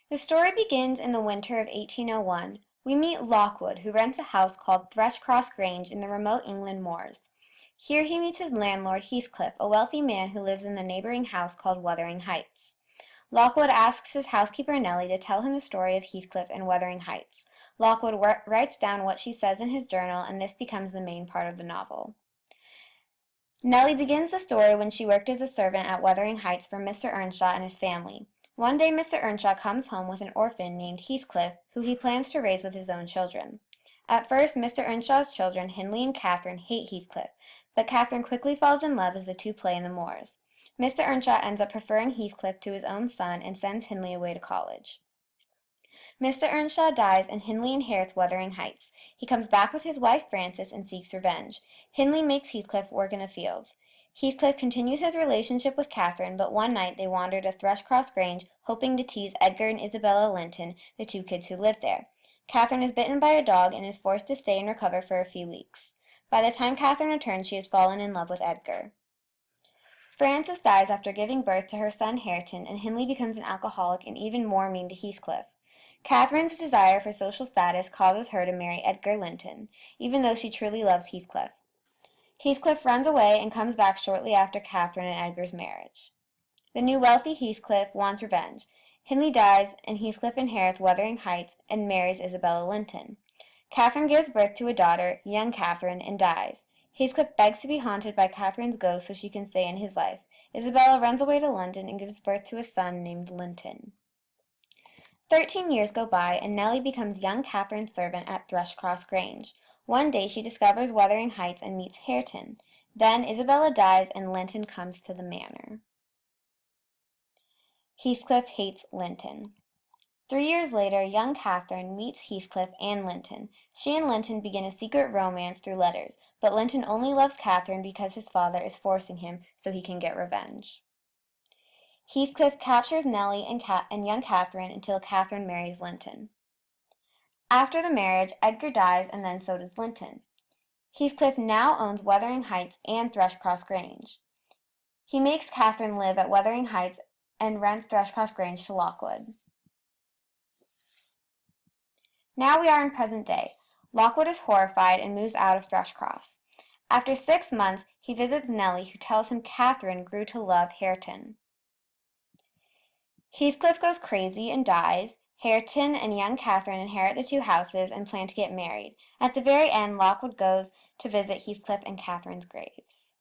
The story begins in the winter of 1801. We meet Lockwood, who rents a house called Thrushcross Grange in the remote England moors. Here he meets his landlord, Heathcliff, a wealthy man who lives in the neighboring house called Wuthering Heights. Lockwood asks his housekeeper Nellie to tell him the story of Heathcliff and Wuthering Heights. Lockwood writes down what she says in his journal, and this becomes the main part of the novel. Nellie begins the story when she worked as a servant at Wuthering Heights for Mr. Earnshaw and his family. One day Mr. Earnshaw comes home with an orphan named Heathcliff, who he plans to raise with his own children. At first, Mr. Earnshaw's children, Hindley and Catherine, hate Heathcliff, but Catherine quickly falls in love as the two play in the moors. Mr. Earnshaw ends up preferring Heathcliff to his own son and sends Hindley away to college. Mr. Earnshaw dies and Hindley inherits Wuthering Heights. He comes back with his wife Frances and seeks revenge. Hindley makes Heathcliff work in the fields. Heathcliff continues his relationship with Catherine, but one night they wander to Thrushcross Grange, hoping to tease Edgar and Isabella Linton, the two kids who live there. Catherine is bitten by a dog and is forced to stay and recover for a few weeks. By the time Catherine returns, she has fallen in love with Edgar. Frances dies after giving birth to her son Hareton, and Hindley becomes an alcoholic and even more mean to Heathcliff. Catherine's desire for social status causes her to marry Edgar Linton, even though she truly loves Heathcliff. Heathcliff runs away and comes back shortly after Catherine and Edgar's marriage. The new wealthy Heathcliff wants revenge. Hindley dies, and Heathcliff inherits Wuthering Heights and marries Isabella Linton. Catherine gives birth to a daughter, young Catherine, and dies. Heathcliff begs to be haunted by Catherine's ghost so she can stay in his life. Isabella runs away to London and gives birth to a son named Linton. 13 years go by, and Nellie becomes young Catherine's servant at Thrushcross Grange. One day she discovers Wuthering Heights and meets Hareton. Then Isabella dies, and Linton comes to the manor. Heathcliff hates Linton. 3 years later, young Catherine meets Heathcliff and Linton. She and Linton begin a secret romance through letters, but Linton only loves Catherine because his father is forcing him so he can get revenge. Heathcliff captures Nellie and young Catherine until Catherine marries Linton. After the marriage, Edgar dies, and then so does Linton. Heathcliff now owns Wuthering Heights and Thrushcross Grange. He makes Catherine live at Wuthering Heights and rents Thrushcross Grange to Lockwood. Now we are in present day. Lockwood is horrified and moves out of Thrushcross. After 6 months, he visits Nellie, who tells him Catherine grew to love Hareton. Heathcliff goes crazy and dies. Hareton and young Catherine inherit the two houses and plan to get married. At the very end, Lockwood goes to visit Heathcliff and Catherine's graves.